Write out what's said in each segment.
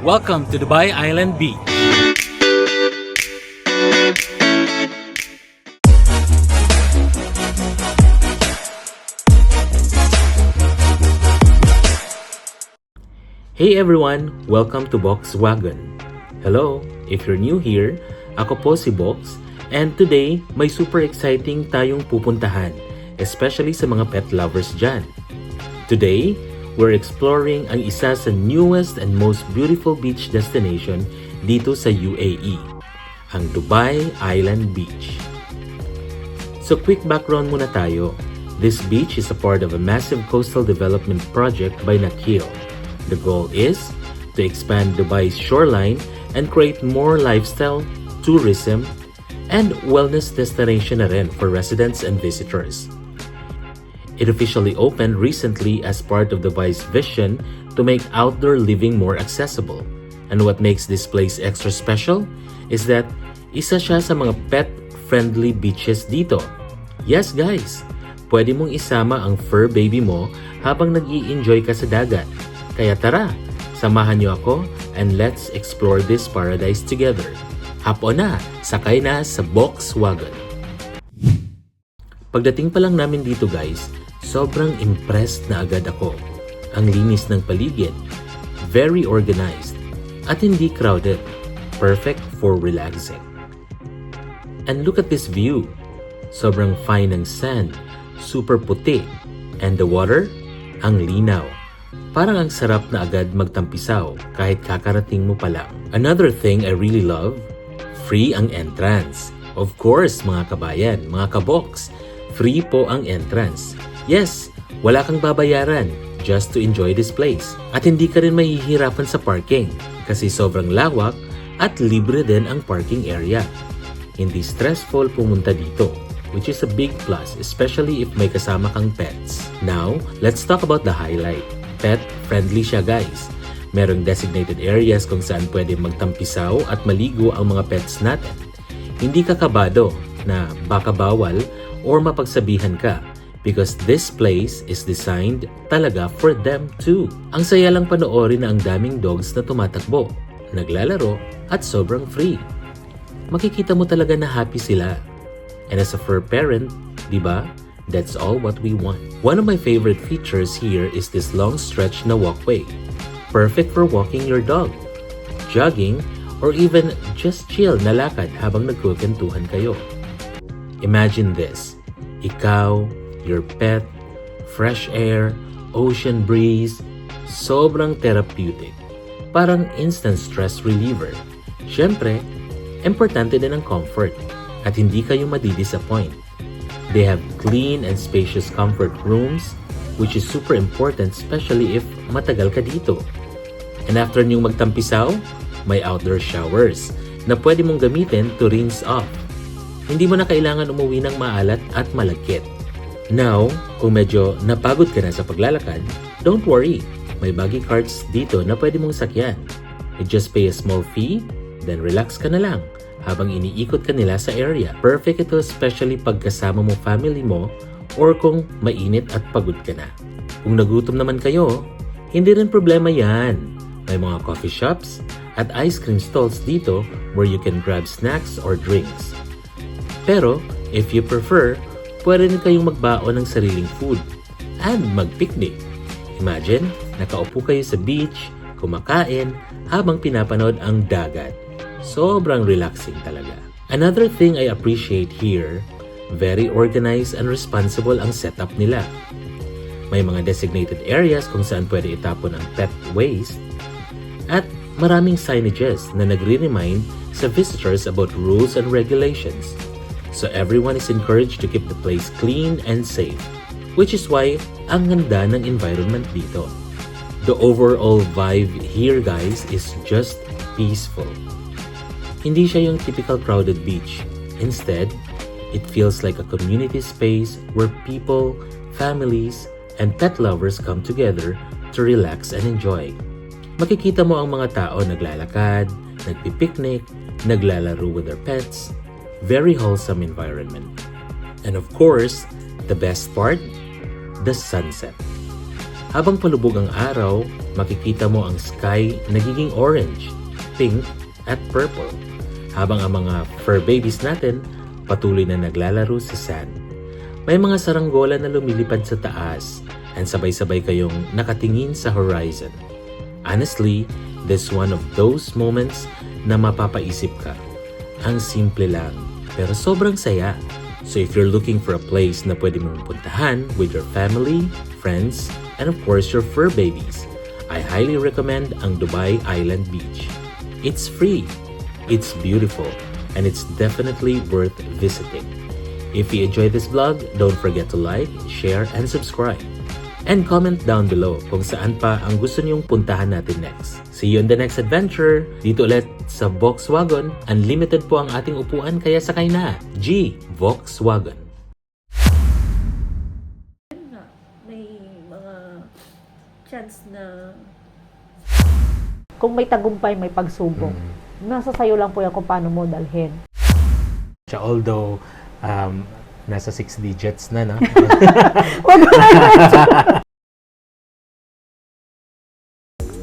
Welcome to Dubai Island Beach. Hey everyone! Welcome to Volkswagen. Hello! If you're new here, ako po si Box, and today may super exciting tayong pupuntahan, especially sa mga pet lovers dyan. Today, we're exploring ang isa sa newest and most beautiful beach destination dito sa UAE, ang Dubai Island Beach. So quick background muna tayo. This beach is a part of a massive coastal development project by Nakheel. The goal is to expand Dubai's shoreline and create more lifestyle, tourism, and wellness destination na rin for residents and visitors. It officially opened recently as part of Dubai's vision to make outdoor living more accessible. And what makes this place extra special is that isa siya sa mga pet-friendly beaches dito. Yes guys, pwede mong isama ang fur baby mo habang nag-i-enjoy ka sa dagat. Kaya tara, samahan niyo ako and let's explore this paradise together. Hop on na, sakay na sa Volkswagen. Pagdating pa lang namin dito guys, sobrang impressed na agad ako. Ang linis ng paligid, very organized, at hindi crowded. Perfect for relaxing. And look at this view. Sobrang fine ng sand, super puti, and the water, ang linaw. Parang ang sarap na agad magtampisaw kahit kakarating mo pa lang. Another thing I really love, free ang entrance. Of course mga kabayan, mga kabox, free po ang entrance. Yes, wala kang babayaran just to enjoy this place. At hindi ka rin mahihirapan sa parking kasi sobrang lawak at libre din ang parking area. Hindi stressful pumunta dito, which is a big plus especially if may kasama kang pets. Now, let's talk about the highlight. Pet-friendly siya guys. Merong designated areas kung saan pwede magtampisaw at maligo ang mga pets natin. Hindi ka kabado na baka bawal or mapagsabihan ka because this place is designed talaga for them too. Ang saya lang panoorin na ang daming dogs na tumatakbo, naglalaro at sobrang free. Makikita mo talaga na happy sila. And as a fur parent, di ba? That's all what we want. One of my favorite features here is this long stretch na walkway. Perfect for walking your dog, jogging, or even just chill na lakad habang nagkukentuhan kayo. Imagine this. Ikaw, your pet, fresh air, ocean breeze, sobrang therapeutic. Parang instant stress reliever. Siyempre, importante din ang comfort at hindi kayo madidisappoint. They have clean and spacious comfort rooms, which is super important especially if matagal ka dito. And after niyong magtampisaw, may outdoor showers na pwede mong gamitin to rinse off. Hindi mo na kailangan umuwi ng maalat at malagkit. Now, kung medyo napagod ka na sa paglalakad, don't worry. May buggy carts dito na pwede mong sakyan. You just pay a small fee, then relax ka na lang habang iniikot ka nila sa area. Perfect ito especially pag kasama mo family mo or kung mainit at pagod ka na. Kung nagutom naman kayo, hindi rin problema yan. May mga coffee shops at ice cream stalls dito where you can grab snacks or drinks. Pero if you prefer, pwede rin kayong magbaon ng sariling food and mag-picnic. Imagine, nakaupo kayo sa beach, kumakain habang pinapanood ang dagat. Sobrang relaxing talaga. Another thing I appreciate here, very organized and responsible ang setup nila. May mga designated areas kung saan pwede itapon ang pet waste at maraming signages na nagre-remind sa visitors about rules and regulations. So everyone is encouraged to keep the place clean and safe, which is why ang ganda ng environment dito. The overall vibe here guys is just peaceful. Hindi siya yung typical crowded beach. Instead, it feels like a community space where people, families, and pet lovers come together to relax and enjoy. Makikita mo ang mga tao naglalakad, nagpipiknik, naglalaro with their pets. Very wholesome environment. And of course, the best part, the sunset. Habang palubog ang araw, makikita mo ang sky nagiging orange, pink, at purple. Habang ang mga fur babies natin patuloy na naglalaro sa sand. May mga saranggola na lumilipad sa taas and sabay-sabay kayong nakatingin sa horizon. Honestly, this one of those moments na mapapaisip ka. Ang simple lang, pero sobrang saya. So if you're looking for a place na pwede mong puntahan with your family, friends, and of course your fur babies, I highly recommend ang Dubai Island Beach. It's free, it's beautiful, and it's definitely worth visiting. If you enjoyed this vlog, don't forget to like, share, and subscribe. And comment down below kung saan pa ang gusto niyong puntahan natin next. See you in the next adventure! Dito ulit sa Volkswagen. Unlimited po ang ating upuan kaya sakay na. G. Volkswagen. May mga chance na Kung may tagumpay, may pagsubok. Nasa sayo lang po yan kung paano mo dalhin. Although, nasa 6 digits na, no?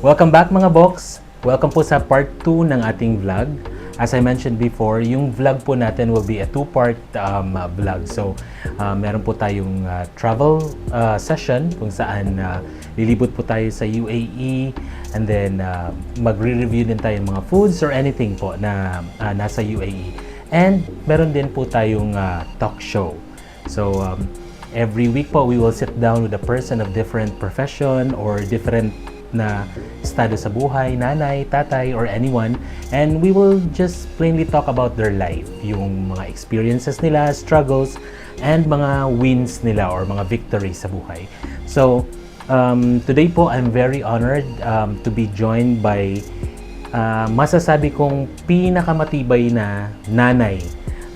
Welcome back mga Box! Welcome po sa part 2 ng ating vlog. As I mentioned before, yung vlog po natin will be a 2-part vlog. So, meron po tayong travel session kung saan lilibot po tayo sa UAE and then magre-review din tayo ng mga foods or anything po na nasa UAE. And meron din po tayong talk show. So, every week po, we will sit down with a person of different profession or different na estado sa buhay, nanay, tatay, or anyone. And we will just plainly talk about their life. Yung mga experiences nila, struggles, and mga wins nila or mga victories sa buhay. So, today po, I'm very honored to be joined by masasabi kong pinakamatibay na nanay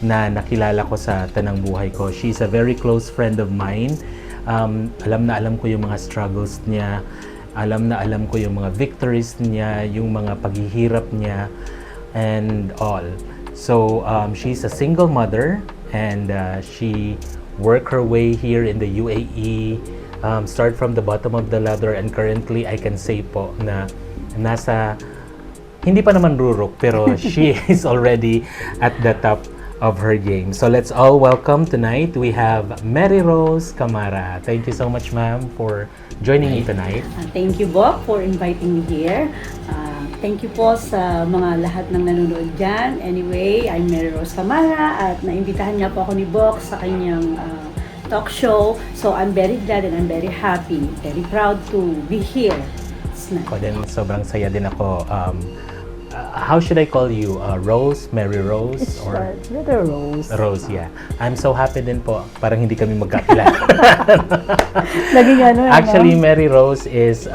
na nakilala ko sa tanang buhay ko. She's a very close friend of mine. Alam na alam ko yung mga struggles niya. Alam na alam ko yung mga victories niya, yung mga paghihirap niya, and all. So, she's a single mother and she worked her way here in the UAE, start from the bottom of the ladder, and currently I can say po na nasa hindi pa naman rurok, pero she is already at the top of her game. So let's all welcome tonight. We have Mary Rose Camara. Thank you so much, ma'am, for joining me tonight. thank you, Bok, for inviting me here. Thank you po sa mga lahat ng nanonood dyan. Anyway, I'm Mary Rose Camara at naimbitahan niya po ako ni Bok sa kanyang talk show. So I'm very glad and I'm very happy, very proud to be here. Ako din, sobrang saya din ako. How should I call you? Rose? Mary Rose? It's little Rose. Rose, yeah. I'm so happy din po. Parang hindi kami magkakilala. Naging ano yan, Actually, Mary Rose is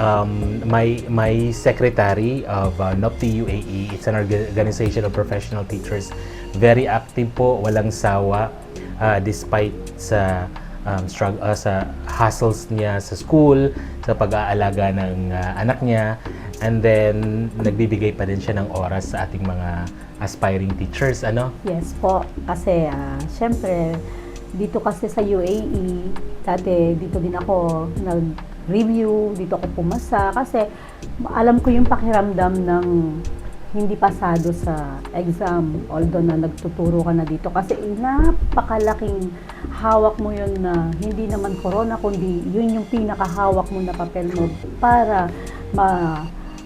my secretary of NOPTI UAE. It's an organization of professional teachers. Very active po, walang sawa, despite sa sa hassles niya sa school, sa pag-aalaga ng anak niya. And then, nagbibigay pa din siya ng oras sa ating mga aspiring teachers, ano? Yes po. Kasi, syempre, dito kasi sa UAE, dati dito din ako nag-review, dito ako pumasa. Kasi, alam ko yung pakiramdam ng hindi pasado sa exam. Although na nagtuturo ka na dito. Kasi, napakalaking hawak mo yun na hindi naman corona, kundi yun yung pinakahawak mo na papel mo para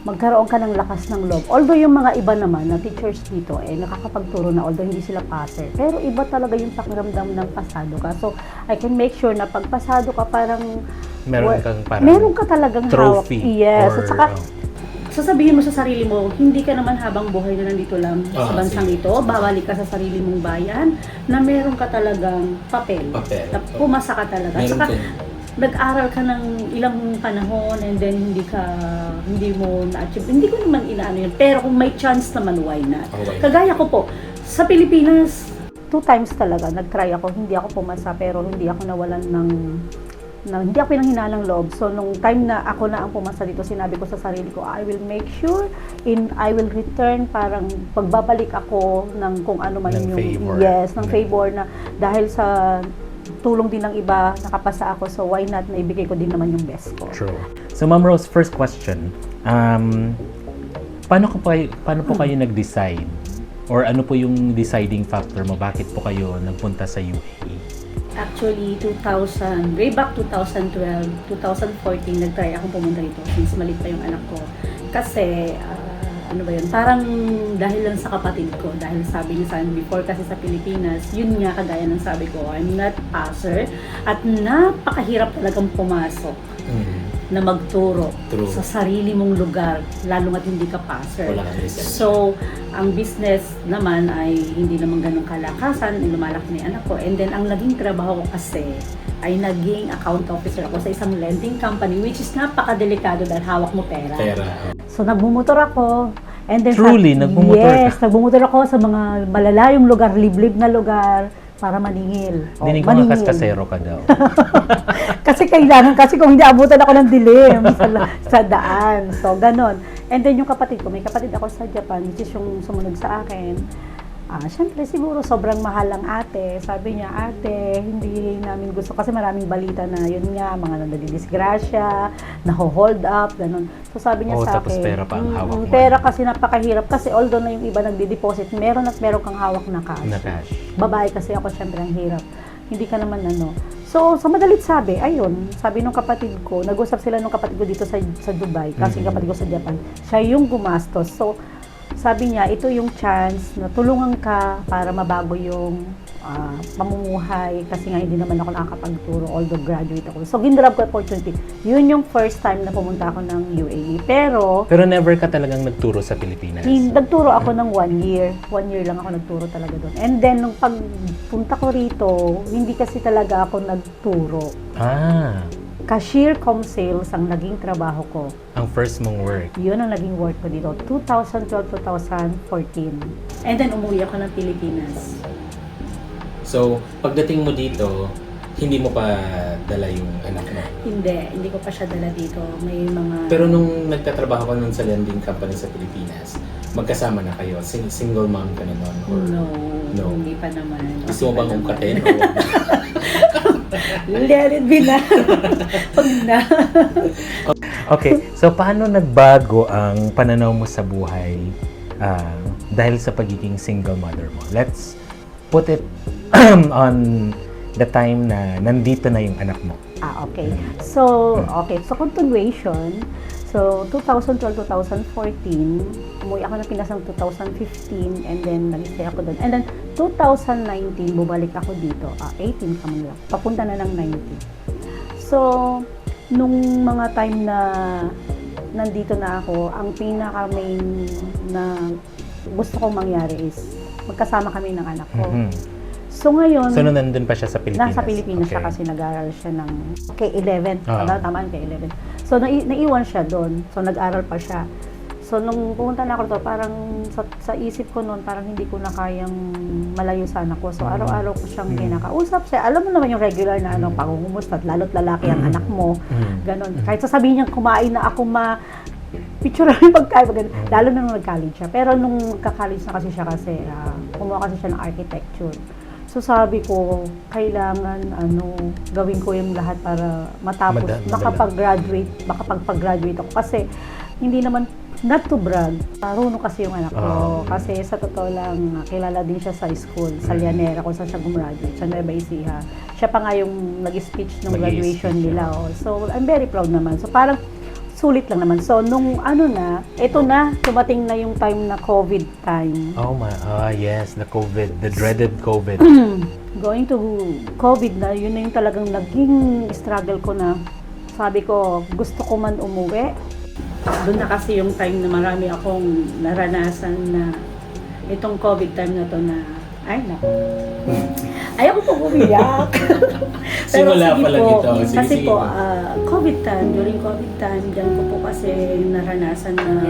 magkaroon ka ng lakas ng loob. Although yung mga iba naman na teachers dito nakakapagturo na although hindi sila passer. Pero iba talaga yung pakiramdam ng pasado ka. So, I can make sure na pag pasado ka parang meron ka talagang trophy. Hawak. Yes. At saka, sasabihin mo sa sarili mo, hindi ka naman habang buhay na nandito lang sa bansang ito, babalik ka sa sarili mong bayan, na meron ka talagang papel. Na pumasa ka talaga. Saka, nag-aral ka ng ilang panahon and then hindi mo na-achieve. Hindi ko naman inaano yun. Pero kung may chance naman, why not? Kagaya ko po, sa Pilipinas, 2 times talaga, nag-try ako. Hindi ako pumasa, pero hindi ako nawalan hindi ako pinanghinaan ng loob. So, nung time na ako na ang pumasa dito, sinabi ko sa sarili ko, I will make sure I will return, parang pagbabalik ako ng kung ano man ng yung favor. Yes, ng favor na dahil sa tulong din ng iba, nakapasa ako, so why not na ibigay ko din naman yung best ko. True. So, Ma'am Rose, first question. Paano po kayo nag-decide? Or ano po yung deciding factor mo? Bakit po kayo nagpunta sa UAE? Actually, way back 2012, 2014, nag-try akong pumunta dito since maliit pa yung anak ko. Kasi, ano ba yun, parang dahil lang sa kapatid ko, dahil sabi niya sa akin before kasi sa Pilipinas, yun nga kagaya ng sabi ko, I'm not passer at napakahirap talagang pumasok na magturo sa sarili mong lugar, lalo at hindi ka passer. Wala kang lisensya. So, ang business naman ay hindi naman ganun kalakasan, lumalaki na yung anak ko. And then, ang naging trabaho ko kasi ay naging account officer ako sa isang lending company, which is napakadelikado dahil hawak mo pera. So, nagbumotor ako. And then, Truly, nagbumotor ka? Yes, nagbumotor ako sa mga malalayong lugar, liblib na lugar, para maningil. Dinig ko nga kaskasero ka daw. Kasi kailangan, kasi kung hindi abutan ako ng dilim sa daan. So, ganon. And then yung kapatid ko, may kapatid ako sa Japan, which is yung sumunod sa akin. Siyempre, siguro sobrang mahal ang ate. Sabi niya, ate, hindi namin gusto. Kasi maraming balita na yun nga, mga nadidisgrasya, naho-hold up, ganon. So sabi niya sa tapos akin, pera pa ang hawak mo. Pera kasi napakahirap. Kasi although na yung iba nagdi-deposit, meron kang hawak na cash. Na cash. Babae kasi ako, siyempre ang hirap. Hindi ka naman ano. So, sa madalit sabi, ayun, sabi nung kapatid ko, nag-usap sila nung kapatid ko dito sa Dubai, kasi kapatid ko sa Japan, siya yung gumastos. So, sabi niya, ito yung chance na tulungan ka para mabago yung pamumuhay kasi nga hindi naman ako nakakapagturo although graduate ako. So, ginrab ko opportunity. Yun yung first time na pumunta ako ng UAE. Pero never ka talagang nagturo sa Pilipinas? nagturo ako ng 1 year. 1 year lang ako nagturo talaga doon. And then, nung pagpunta ko rito, hindi kasi talaga ako nagturo. Cashier com sales ang naging trabaho ko. Ang first mong work? Yun ang naging work ko dito, 2012-2014. And then, umuwi ako ng Pilipinas. So, pagdating mo dito, hindi mo pa dala yung anak mo? Hindi ko pa siya dala dito. May mga... Pero nung nagtatrabaho ka nun sa lending company sa Pilipinas, magkasama na kayo? Single mom ka na nun? Or... No, hindi pa naman. Gusto mo bang ungkatin? Let it be na. Pag na. Okay, so paano nagbago ang pananaw mo sa buhay dahil sa pagiging single mother mo? Let's put it on the time na nandito na yung anak mo. Okay. So, continuation. So, 2012-2014, umuwi ako ng Pinas ng 2015 and then nag-stay ako doon. And then, 2019, bumalik ako dito. 18 kami lang. Papunta na ng 19. So, nung mga time na nandito na ako, ang pinaka-main na gusto kong mangyari is magkasama kami ng anak ko. So ngayon, nandun pa siya sa Pilipinas? Nasa Pilipinas siya kasi nag-aaral siya ng K-11. Tamaan K-11. So naiwan siya doon. So nag-aral pa siya. So nung pumunta na ako to, parang sa isip ko noon, parang hindi ko na kayang malayo sa anak ko. So araw-araw ko siyang kinakausap siya. Alam mo naman yung regular na pangungumusta, lalo't lalaki ang anak mo. Ganon. Kahit sasabihin niyang kumain na ako picture yung pagkain, lalo na nung nag-college siya. Pero nung nagka-college na kasi siya kumuha kasi siya ng architecture. So sabi ko, kailangan gawin ko yung lahat para matapos, makapag-graduate ako. Kasi hindi naman, not to brag, marunong kasi yung anak ko. Kasi sa totoo lang, kilala din siya sa school, sa Llanera, kung saan siya gumraduate, sa Nueva Ecija. Siya pa nga yung nag-speech ng graduation nila. So I'm very proud naman. So parang, sulit lang naman. So, nung ito na, tumating na yung time na COVID time. Yes, the COVID, the dreaded COVID. Going to COVID na, yun na yung talagang naging struggle ko na sabi ko, gusto ko man umuwi. Doon na kasi yung time na marami akong naranasan na itong COVID time na to na, ay naku. Ayoko po umiyak. Pero Simula pa lang ito. Kasi po, COVID time, during COVID time, diyan ko po kasi naranasan na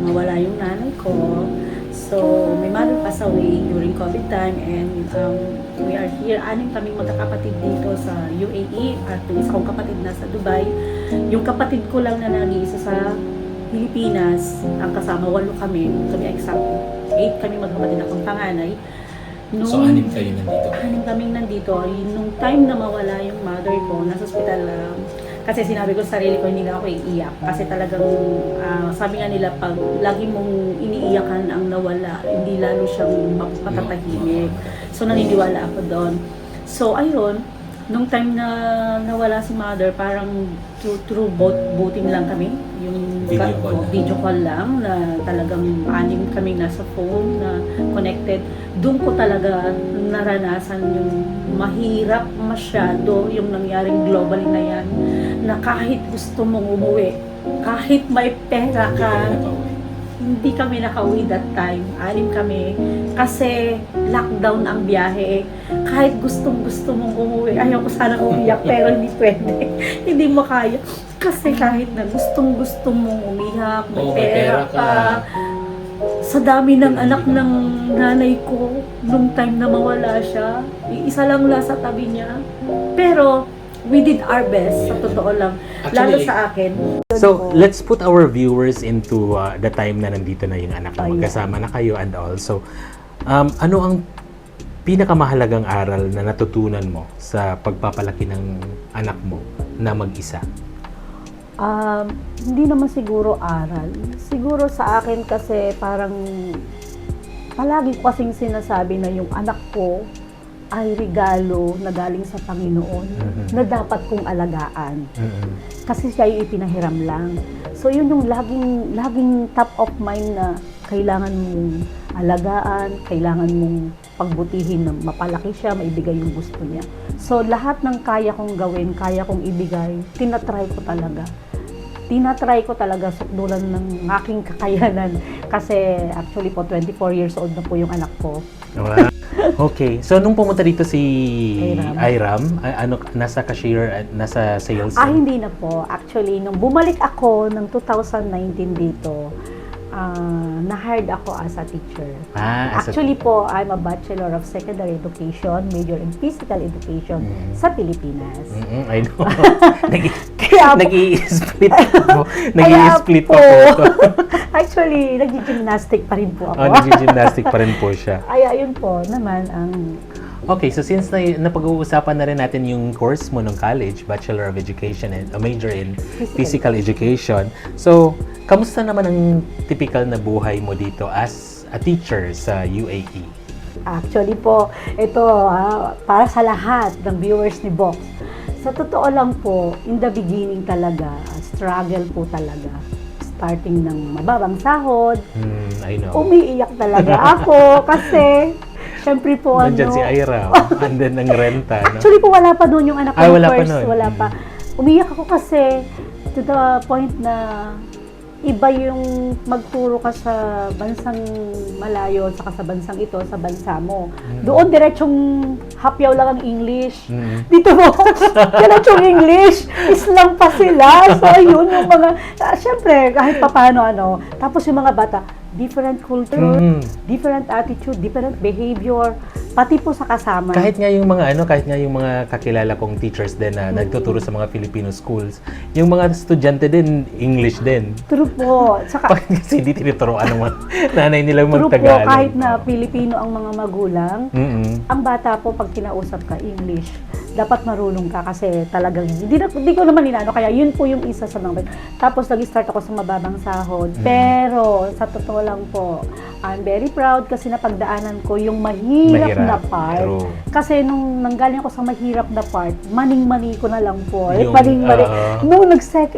mawala yung nanay ko. So, my mother passed away during COVID time and we are here. 6 kaming magkakapatid dito sa UAE at yung isa kong kapatid nasa Dubai. Yung kapatid ko lang na nag-iisa sa Pilipinas, ang kasama, 8 kami exact. 8 kami magkapatid akong panganay. So, anim kayo nandito? Anim kaming nandito. Nung time na mawala yung mother ko, nasa hospital kasi sinabi ko sa sarili ko, hindi na ako iiyak. Kasi talagang, sabi nga nila, pag lagi mong iniiyakan ang nawala, hindi lalo siyang matatahimik. So, naniniwala ako doon. So, ayun, nung time na nawala si mother, parang through voting lang kami. Yung video call lang na talagang anim kami nasa phone na connected. Doon ko talaga naranasan yung mahirap masyado yung nangyaring globally na yan, na kahit gusto mong umuwi, kahit may pera ka, hindi kami nakauwi that time. Anim kami. Kasi lockdown ang biyahe. Kahit gusto mong umuwi, ayaw ko sana umiyak pero hindi pwede. Hindi mo kaya. Kasi kahit na gusto mong umiyak, may pera ka. Sa dami ng anak ng nanay ko, nung time na mawala siya, isa lang sa tabi niya. Pero we did our best, sa totoo lang. Lalo sa akin. So, let's put our viewers into the time na nandito na yung anak mo. Magkasama na kayo and all. So, ano ang pinakamahalagang aral na natutunan mo sa pagpapalaki ng anak mo na mag-isa? Hindi naman siguro aral. Siguro sa akin kasi parang palagi ko kasing sinasabi na yung anak ko ay regalo na galing sa Panginoon na dapat kong alagaan. Kasi siya yung ipinahiram lang. So yun yung laging top of mind na kailangan mong alagaan, kailangan mong pagbutihin na mapalaki siya, maibigay yung gusto niya. So lahat ng kaya kong gawin, kaya kong ibigay, tinatry ko talaga sukdulan ng aking kakayanan. Kasi actually po, 24 years old na po yung anak ko. Okay. So, nung pumunta dito si Iram, nasa cashier, nasa sales? Hindi na po. Actually, nung bumalik ako ng 2019 dito, na-hired ako as a teacher. Actually po, I'm a Bachelor of Secondary Education, major in Physical Education sa Pilipinas. I know. Kaya Nag-i-split po. Nag-i-split po. Actually, nag-gymnastic pa rin po ako. Nag-gymnastic pa rin po siya. Ay, ayun po naman ang... Okay, so since napag-uusapan na rin natin yung course mo ng college, Bachelor of Education and a major in Physical Education. So, kamusta naman ang typical na buhay mo dito as a teacher sa UAE? Actually po, ito para sa lahat ng viewers ni Box. Sa totoo lang po, in the beginning talaga, struggle po talaga. Starting ng mababang sahod, I know. Umiiyak talaga ako kasi syempre po nandyan si Ira, and then ang renta. No? Actually po, wala pa doon yung anak ko wala first. Pa wala pa. Umiyak ako kasi to the point na iba yung magturo ka sa bansang malayo saka sa bansang ito, sa bansa mo. Doon diretsong hapyaw lang ang English. Dito mo, diretsong English. Islang pa sila. So ayun yung mga, syempre kahit papaano tapos yung mga bata, different culture, different attitude, different behavior, pati po sa kasama. Kahit nga yung mga kakilala kong teachers din na nagtuturo sa mga Filipino schools, yung mga estudyante din English din. True po. Saka kasi hindi tinuturoan ng mga nanay nila True mag-Tagalog. po, kahit na Pilipino ang mga magulang, ang bata po pag kinausap ka English, dapat marunong ka kasi talagang hindi ko naman kaya yun po yung isa sa mga. Tapos nag-start ako sa mababang sahod. Pero sa totoo lang po, I'm very proud kasi napagdaanan ko yung mahirap na part. True. Kasi nung nanggaling ako sa mahirap na part, maning-mani ko na lang po. Yung, Maning-mani.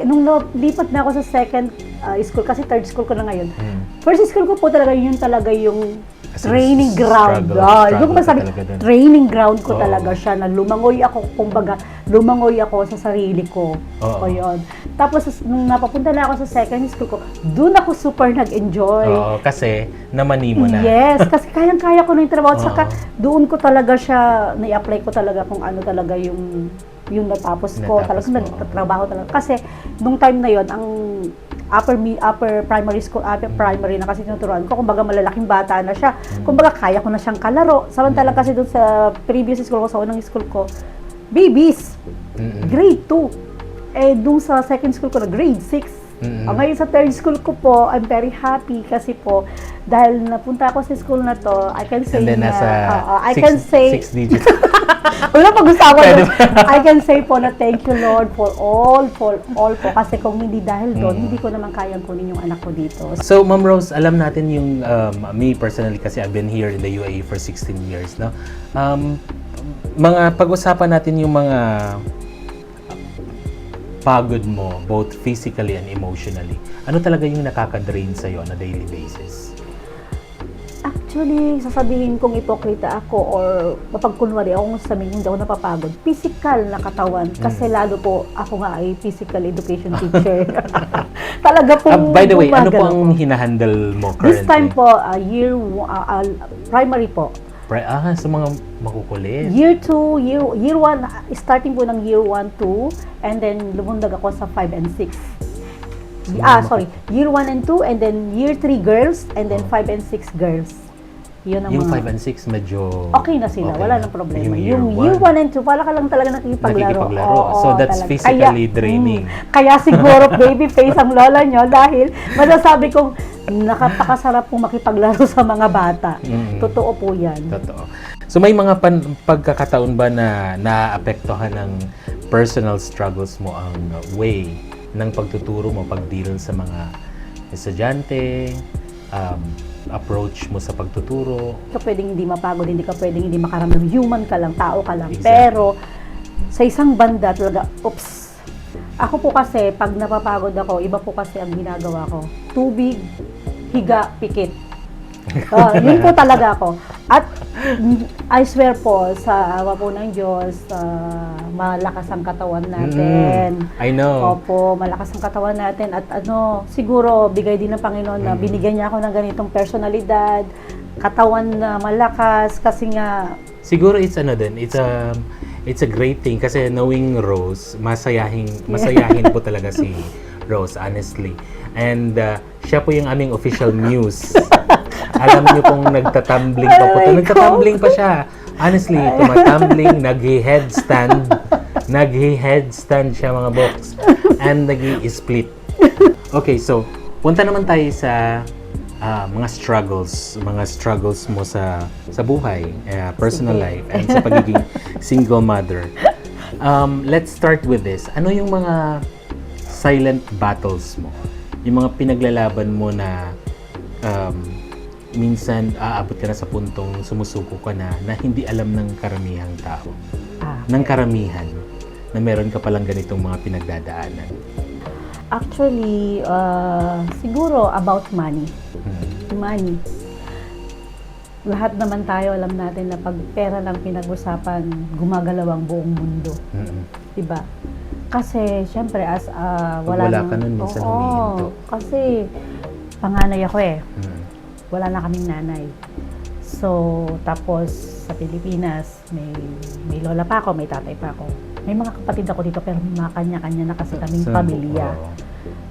Nung lipat na ako sa second school, kasi third school ko na ngayon. First school ko po talaga, yun talaga yung training ground. Yung masabi, training ground ko talaga siya na lumangoy ako sa sarili ko. O yun. Tapos nung napapunta na ako sa second school ko, doon ako super nag-enjoy. Kasi namani mo na. Yes, kasi kayang-kaya ko na yung trabaho. Saka doon ko talaga siya, na-apply ko talaga kung ano talaga yung natapos ko. Talagang nagtatrabaho talaga. Kasi nung time na yon ang upper primary school, primary na kasi tinuturuan ko, kumbaga malalaking bata na siya. Kumbaga kaya ko na siyang kalaro. Samantalang kasi doon sa previous school ko, sa unang school ko, babies, grade 2. Doon sa second school ko na grade 6. Ngayon sa third school ko po, I'm very happy kasi po, dahil napunta ako sa school na to, I can say And then na, nasa I can say, 6 digits. wala pag-usapan doon. I can say po na thank you Lord for all po. Kasi kung hindi dahil doon, hindi ko naman kayang kunin yung anak ko dito. So, Ma'am Rose, alam natin yung, me personally kasi I've been here in the UAE for 16 years, no? Mga pag-usapan natin yung mga pagod mo, both physically and emotionally. Ano talaga yung nakaka-drain sa'yo on a daily basis? Actually, sasabihin kong ipokrita ako or mapagkunwari ako sa hindi ako napapagod. Physical na katawan. Kasi lalo po, ako nga ay physical education teacher. Talaga po. By the way, ano po ang hinahandle mo currently? This time po, primary po. Sa mga makukulit. Year 2, year 1, starting po ng year 1, 2, and then lumundag ako sa 5 and 6. Year 1 and 2, and then year 3 girls, and then 5 and 6 girls. Yun ang Yung mga... 5 and 6 medyo... Okay na sila, okay wala na. nang problema. Yung Year 1 and 2, wala ka lang talaga nakikipaglaro. So that's talaga. physically draining. Kaya siguro baby face ang lola nyo dahil masasabi kong nakapakasarap pong makipaglaro sa mga bata. Totoo po yan. Totoo. So may mga pagkakataon ba na naapektuhan ng personal struggles mo ang way ng pagtuturo mo, pag-deal sa mga estudyante, approach mo sa pagtuturo? Hindi ka pwedeng hindi mapagod, hindi ka pwedeng hindi makaramdam. Human ka lang, tao ka lang. Exactly. Pero sa isang banda talaga, oops. Ako po kasi, pag napapagod ako, iba po kasi ang ginagawa ko. Tubig, higa, pikit. Yun po talaga ako. At I swear po, sa awa po ng Diyos, malakas ang katawan natin. I know. Opo, malakas ang katawan natin. At siguro, bigay din ng Panginoon na binigyan niya ako ng ganitong personalidad, katawan na malakas, kasi nga... Siguro it's it's a great thing kasi knowing Rose, masayahin po talaga si Rose, honestly. And siya po yung aming official muse. Alam niyo kung nagtatumbling pa po. Nagtatumbling pa siya. Honestly, tumatumbling, naghi-headstand siya mga box. And naghi-split. Okay, so punta naman tayo sa mga struggles mo sa buhay, personal life, and sa pagiging single mother. Let's start with this. Ano yung mga silent battles mo? Yung mga pinaglalaban mo na minsan aabot ka na sa puntong sumusuko ka na hindi alam ng karamihang tao. Ng karamihan na meron ka palang ganitong mga pinagdadaanan. Actually, siguro about money. Money. Lahat naman tayo alam natin na pag pera lang pinag-usapan, gumagalaw ang buong mundo. Diba? Kasi, syempre, wala ka nun, minsan humihinto. Kasi, panganay ako eh. Wala na kaming nanay. So, tapos, sa Pilipinas, may lola pa ako, may tatay pa ako. May mga kapatid ako dito, pero may mga kanya-kanya na kasi kaming pamilya.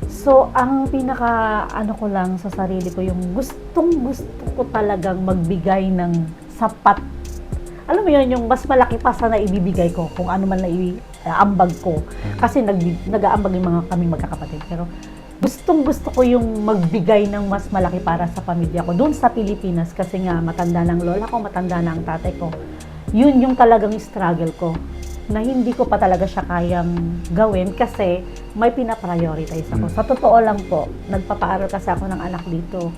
So, ang ko lang sa sarili ko, yung gusto ko talagang magbigay ng sapat. Alam mo yun, yung mas malaki pa sana ibibigay ko kung ano man na ambag ko. Kasi nag-aambag yung mga kaming magkakapatid. Pero gusto ko yung magbigay ng mas malaki para sa pamilya ko. Doon sa Pilipinas, kasi nga matanda ng lola ko, matanda na ang tatay ko. Yun yung talagang struggle ko. Na hindi ko pa talaga siya kayang gawin kasi may pinaprioritize ako. Sa totoo lang po, nagpapaaral kasi ako ng anak dito.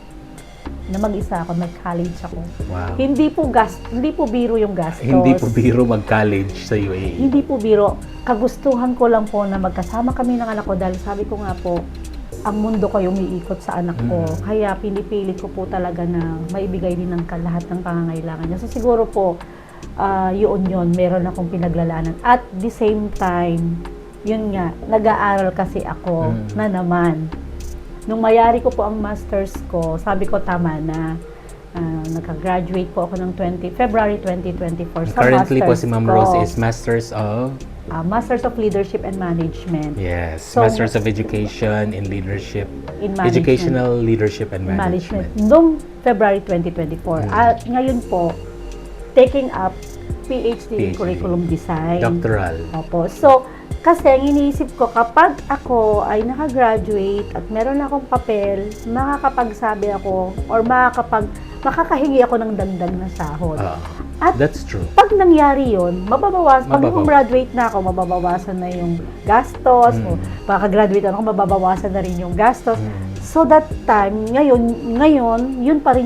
Na mag-isa ako, may college ako. Wow. Hindi po biro yung gastos. Hindi po biro mag-college sa UAE. Hindi po biro. Kagustuhan ko lang po na magkasama kami ng anak ko dahil sabi ko nga po, ang mundo ko yung umiikot sa anak ko. Kaya pinipilit ko po talaga na maibigay din ng lahat ng pangangailangan niya. So siguro po, yun, meron akong pinaglalaanan. At the same time, yun nga, nag-aaral kasi ako na naman. Nung mayari ko po ang master's ko, sabi ko tama na, naka-graduate po ako ng February 2024 sa Currently po master's si Ma'am ko. Rose is Masters of Leadership and Management. Yes, So, Masters of Education in Leadership. In Management. Educational Leadership and Management. Noong February 2024. At ngayon po, taking up PhD in curriculum design. Doctoral. Opo. So, kasi ang iniisip ko, kapag ako ay nakagraduate at meron akong papel, makakapagsabi ako or makakahingi ako ng dagdag na sahod. At That's true. pag nangyari yun, pag graduate na ako, mababawasan na yung gastos, o makaka-graduate ako, mababawasan na rin yung gastos. So that time, ngayon, yun pa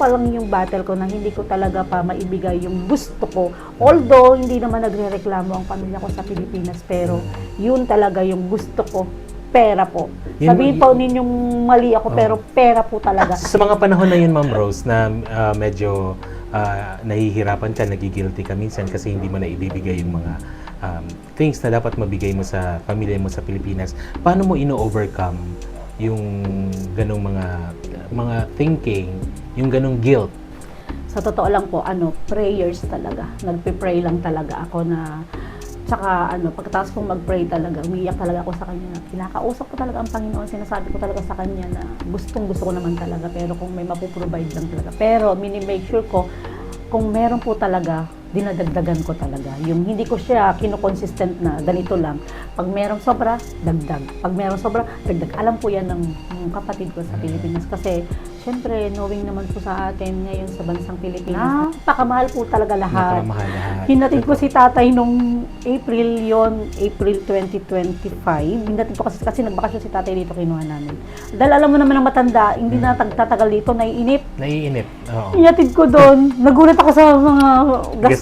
lang yung battle ko na hindi ko talaga pa maibigay yung gusto ko. Although, hindi naman nagrereklamo ang pamilya ko sa Pilipinas, pero yun talaga yung gusto ko. Pera po. Sabihin po ninyong mali ako, pero pera po talaga. Sa mga panahon na yun, Ma'am Rose, na medyo nahihirapan ka, nagigilty ka minsan kasi hindi mo na ibibigay yung mga things na dapat mabigay mo sa pamilya mo sa Pilipinas, paano mo ino-overcome yung ganong mga thinking, yung ganong guilt? Sa totoo lang po, prayers talaga. Nagpe-pray lang talaga ako na, tsaka pagkatapos kong mag-pray talaga, umiiyak talaga ako sa Kanya. Kinakausap ko talaga ang Panginoon, sinasabi ko talaga sa Kanya na gusto ko naman talaga, pero kung may mapoprovide lang talaga. Pero mini-make sure ko, kung meron po talaga, dinadagdagan ko talaga. Yung hindi ko siya kinokonsistent na ganito lang. Pag merong sobra, dagdag. Pag merong sobra, dagdag. Alam po yan ng kapatid ko sa Pilipinas. Kasi, syempre, knowing naman po sa atin ngayon sa bansang Pilipinas, napakamahal po talaga lahat. Napakamahal lahat. Hinatid ko si tatay nung April 2025. Hinatid ko kasi nagbakasyon si tatay dito, kinuha namin. Dahil alam mo naman ang matanda, hindi na tatagal dito, naiinip. Oo. Hinatid ko doon. Nagulat ako sa mga gastos.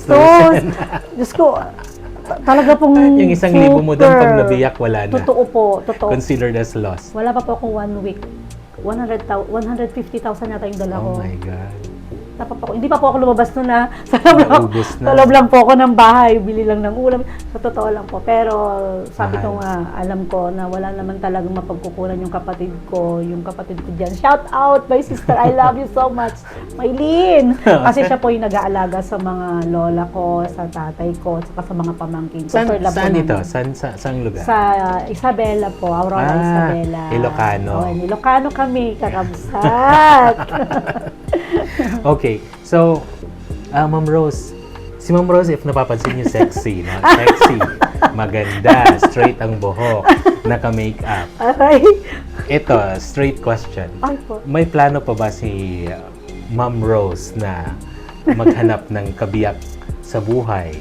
Diyos ko, talaga pong yung 1,000 mo doon, pag nabiyak, wala na. Totoo po, totoo. Considered as lost. Wala pa po akong 1 week. 150,000 yata yung dala ko. Oh my God. Hindi pa po ako lumabas nun na. Sa loob lang po ako ng bahay, bili lang ng ulam. Sa totoo lang po. Pero sabi ko nga, alam ko na wala naman talagang mapagkukunan yung kapatid ko dyan. Shout out, my sister, I love you so much. Maylin! Kasi siya po yung nag-aalaga sa mga lola ko, sa tatay ko, saka sa mga pamangkin ko. Saan ito? Saan lugar? Sa Isabela po, Aurora Isabela. Ilocano. Ilocano kami, kakabsat. Okay, so, Ma'am Rose, si Ma'am Rose, if napapansin niyo, sexy, no? Sexy, maganda, straight ang buhok, naka-makeup. Aray. Ito, straight question. Ay po. May plano pa ba si Ma'am Rose na maghanap ng kabiyak sa buhay?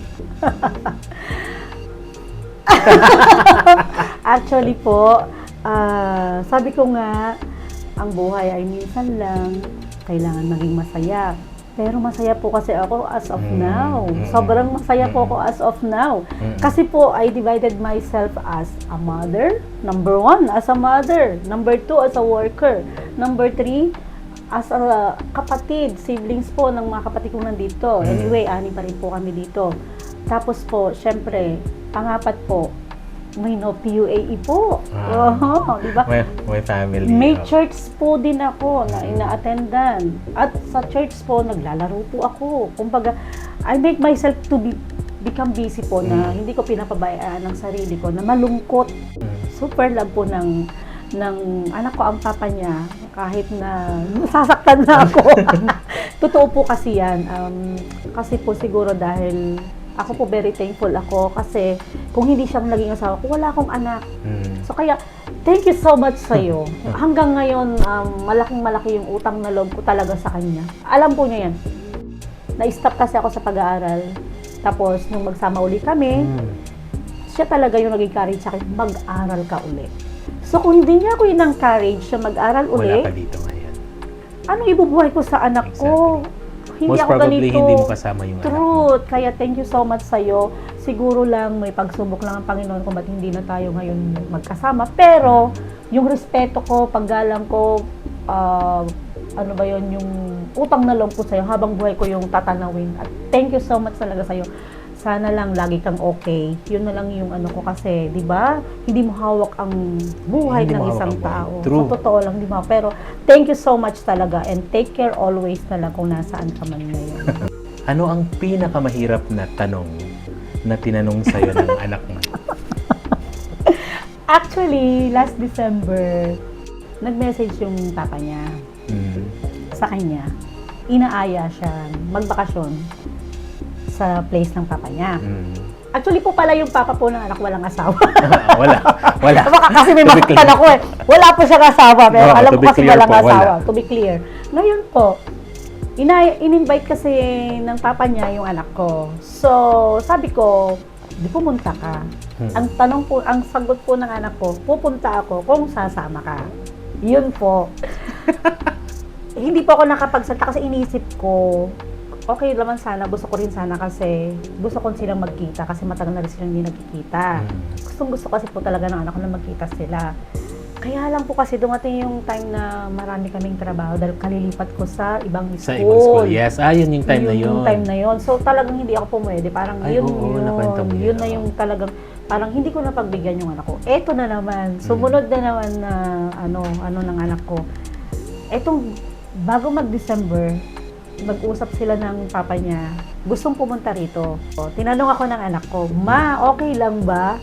Actually po, sabi ko nga, ang buhay ay minsan lang, kailangan maging masaya. Pero masaya po kasi ako as of now. Sobrang masaya po ako as of now. Kasi po, I divided myself as a mother. Number 1, as a mother. Number 2, as a worker. Number 3, as a kapatid, siblings po ng mga kapatid ko nandito. Anyway, 6 pa rin po kami dito. Tapos po, syempre, pangapat po, may no PUAE po. Diba? May family. May church po din ako na ina-attendan. At sa church po, naglalaro po ako. Kumbaga, I make myself to become busy po na hindi ko pinapabayaan ng sarili ko na malungkot. Super love po ng anak ko ang papa niya kahit na nasasaktan na ako. Totoo po kasi yan. Kasi po siguro dahil ako po very thankful ako kasi kung hindi siya naging asawa ko, wala akong anak. So kaya, thank you so much sa'yo. Hanggang ngayon, malaking-malaki yung utang na loob ko talaga sa kanya. Alam po niya yan. Na-stop kasi ako sa pag-aaral. Tapos, nung magsama uli kami, siya talaga yung nag-encourage sa akin, mag-aral ka uli. So kung hindi niya ako in-encourage siya mag-aral uli, wala ka dito ngayon. Anong ibubuhay ko sa anak ko? Hindi Most ako probably, ganito. hindi mo kasama yung Truth. Kaya thank you so much sa'yo. Siguro lang may pagsubok lang ang Panginoon kung ba't hindi na tayo ngayon magkasama. Pero, yung respeto ko, paggalang ko, ano ba yon, yung utang na loob ko sa'yo habang buhay ko yung tatanawin. At thank you so much talaga sa'yo. Sana lang lagi kang okay. Yun na lang yung ano ko kasi, di ba? Hindi mo hawak ang buhay ng isang tao. True. So, totoo lang, di ba? Pero, thank you so much talaga and take care always na lang kung nasaan ka man ngayon. Ano ang pinakamahirap na tanong na tinanong sa'yo ng anak mo? Actually, last December, nag-message yung papa niya sa kanya. Inaaya siya magbakasyon sa place ng papa niya. Mm. Actually po pala yung papa po ng anak walang asawa. Wala. Baka kasi may To be masaktan ako eh. Wala po siyang asawa, pero Oo, alam to ko be kasi clear walang po, asawa. wala. To be clear. Ngayon po, in-invite kasi ng papa niya yung anak ko. So, sabi ko, di pumunta ka. Ang sagot po ng anak ko, pupunta ako kung sasama ka. Yun po. Hindi po ako nakapagsalita kasi iniisip ko, okay naman sana, gusto ko rin sana kasi gusto ko silang magkita kasi matagal na rin silang hindi nagkikita. Gusto kasi po talaga ng anak ko na magkita sila. Kaya lang po kasi dumating yung time na marami kaming trabaho dahil kalilipat ko sa ibang school. Sa ibang school, yes. Yun yung time na yun. Yung time na yun. So talagang hindi ako pumwede. Parang Ay, oo, nakwento mo yun yun. na yung talagang, parang hindi ko napagbigyan yung anak ko. Eto na naman, sumunod na naman na ano ng anak ko. Etong, bago mag-December, nag-usap sila ng papa niya, gustong pumunta rito. O, tinanong ako ng anak ko, Ma, okay lang ba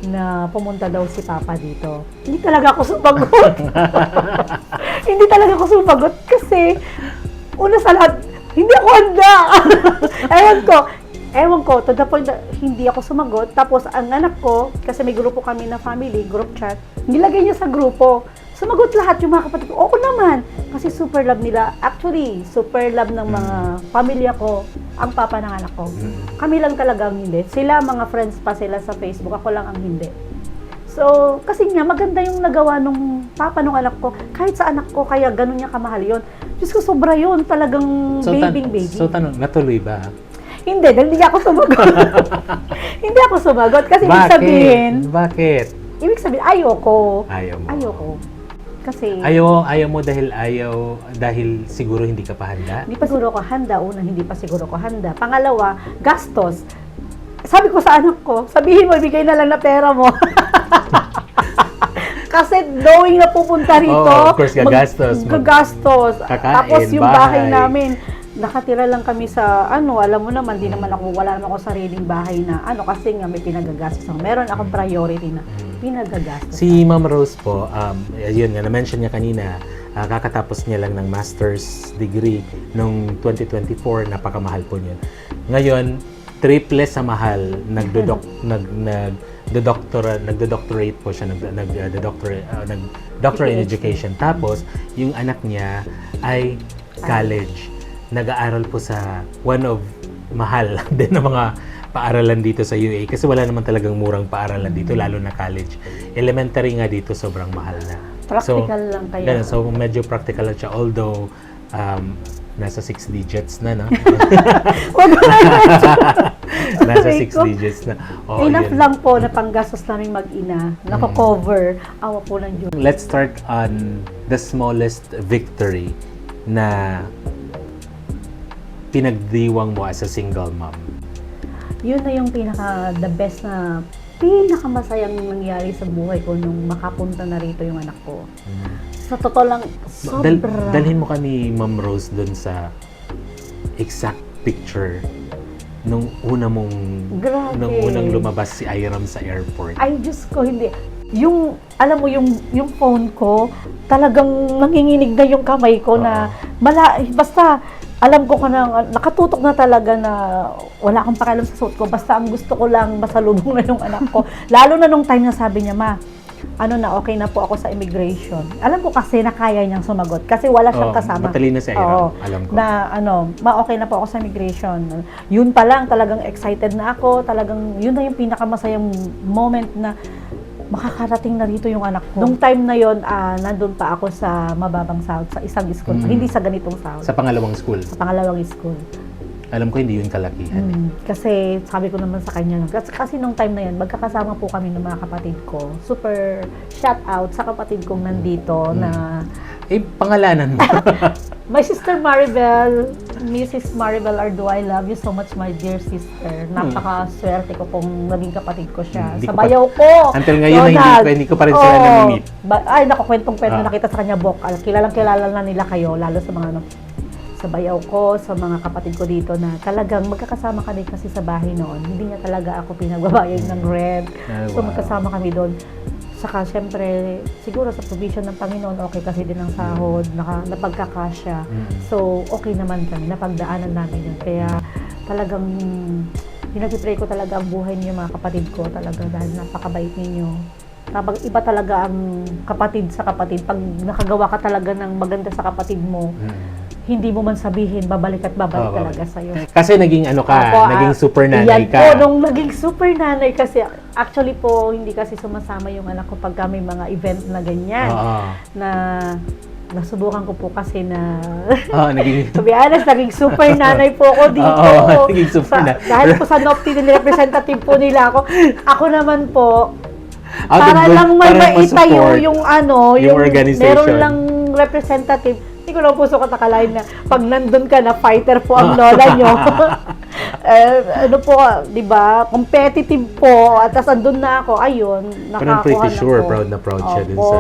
na pumunta daw si papa dito? Hindi talaga ako sumagot. Hindi talaga ako sumagot kasi una sa lahat, hindi ako handa. Ewan ko, to the point na hindi ako sumagot. Tapos ang anak ko, kasi may grupo kami na family, group chat, nilagay niya sa grupo. Sumagot lahat yung mga kapatid ko. Oo naman. Kasi super love nila. Actually, super love ng mga pamilya ko, ang papa ng anak ko. Kami lang talaga ang hindi. Sila, mga friends pa sila sa Facebook. Ako lang ang hindi. So, kasi nga, maganda yung nagawa nung papa ng anak ko. Kahit sa anak ko, kaya ganun niya kamahal yun. Diyos ko, sobra yun. Talagang baby. So, tanong, natuloy ba? Hindi, dahil hindi ako sumagot. Hindi ako sumagot. Kasi ibig sabihin, Bakit? ayoko. Ayaw mo. Ayoko. Kasi, Ayaw mo dahil siguro hindi ka pa handa? hindi pa siguro ko handa. Una, hindi pa siguro ko handa. Pangalawa, gastos. Sabi ko sa anak ko, sabihin mo, ibigay na lang na pera mo. Kasi knowing na pupunta rito, of course, gagastos. Gagastos. Kakain, Tapos yung bahay bahay. namin, nakatira lang kami sa, alam mo naman, wala naman ako sariling bahay na, kasi nga may pinagagastos. Meron akong priority na pinagagastos. Si Ma'am Rose po, yun nga, na-mention niya kanina, kakatapos niya lang ng master's degree noong 2024, napakamahal po niya. Ngayon, triple sa mahal, nagdo-doctorate po siya, doctorate in education. Tapos, yung anak niya ay college. Nag-aaral po sa one of mahal din na mga paaralan dito sa UAE kasi wala naman talagang murang paaralan dito, lalo na college. Elementary nga dito, sobrang mahal na. Practical lang kaya. Ganun, so medyo practical lang siya. Although, nasa 6 digits na, no? Nasa 6 digits na. Oo, Enough yun. lang po na panggastos namin mag-ina, nako-cover, awa po ng Diyos. Let's start on the smallest victory na pinagdiwang mo as a single mom. Yun na yung the best na pinakamasayang nangyari sa buhay ko nung makapunta na rito yung anak ko. Sa totoo lang, sobra. Dalhin mo kami, Ma'am Rose, dun sa exact picture nung unang lumabas si Iram sa airport. Ay, Diyos ko, hindi. Alam mo, yung phone ko, talagang nanginginig na yung kamay ko na, basta, alam ko na, nakatutok na talaga na wala akong pakialam sa suot ko. Basta ang gusto ko lang, masalubong na yung anak ko. Lalo na nung time na sabi niya, Ma, okay na po ako sa immigration. Alam ko kasi na kaya niyang sumagot. Kasi wala siyang kasama. Matalino si Iram, alam ko. Okay na po ako sa immigration. Yun pa lang, talagang excited na ako. Talagang, yun na yung pinakamasayang moment na makakarating na rito yung anak ko. Nung time na yon, nandun pa ako sa mababang sahod, sa isang school. Hindi sa ganitong sahod. Sa pangalawang school? Sa pangalawang school. Alam ko hindi yun kalakihan. Kasi sabi ko naman sa kanya, kasi nung time na yan, magkakasama po kami ng mga kapatid ko. Super shout out sa kapatid kong nandito na... Pangalanan mo. My sister Maribel, Mrs. Maribel Ardo, I love you so much, my dear sister. Napaka-swerte ko pong naging kapatid ko siya. Sa bayaw ko! Until ngayon, hindi ko pa rin sila nami-meet. Ay, kwentong-kwento nakita sa kanya, Bok. Kilalang-kilala na nila kayo, lalo sa mga sa bayaw ko, sa mga kapatid ko dito na talagang magkakasama kami kasi sa bahay noon. Hindi niya talaga ako pinagbabayad ng rent. So magkasama kami doon. Saka syempre, siguro sa provision ng Panginoon, okay kasi din ang sahod, napagkakasya. So okay naman kami, napagdaanan namin yun. Kaya talagang pinag-pray ko talaga ang buhay niyo mga kapatid ko talaga dahil napakabait ninyo. Kapag iba talaga ang kapatid sa kapatid, pag nakagawa ka talaga ng maganda sa kapatid mo, hindi mo man sabihin, babalik at babalik talaga sa'yo. Kasi naging ano ka, Opo, naging super nanay yan ka. po, nung naging super nanay kasi, actually po, hindi kasi sumasama yung anak ko pagka may mga event na ganyan. Na nasubukan ko po kasi na Naging to be honest, naging super nanay po ako dito. naging super nanay. Dahil po sa NOPTI nila, representative po nila ako. Ako naman po, Out of para good- lang may para maitayo ma-support yung yung organization. meron lang representative. Hindi ko lang po so katakalain na pag nandun ka na fighter po ang lola nyo. Ano po, di ba? Competitive po. At tas andun na ako. Ayun, Pero I'm nakakuha pretty na sure po. proud na proud siya dun Opo. sa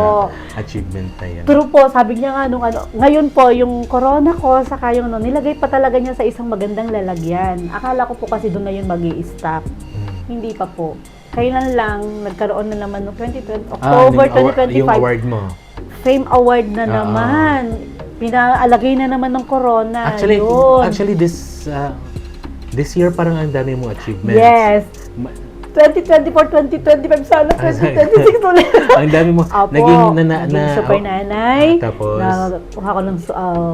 achievement na yan. True po, sabi niya nga nung ano, ngayon po, yung corona ko, saka yung ano, nilagay pa talaga niya sa isang magandang lalagyan. Akala ko po kasi doon na yun mag-i-stop. Hindi pa po. Kailan lang, nagkaroon na naman noong 2020, October 2025. Yung award mo. Fame Award na naman. Pinaalagay na naman ng corona. Yun. Actually this year parang ang dami mong achievements. Yes. 2024, 2025, sana 2026 ulit. Ang dami mo. Opo, Naging super nanay. Tapos Nakuha ko ng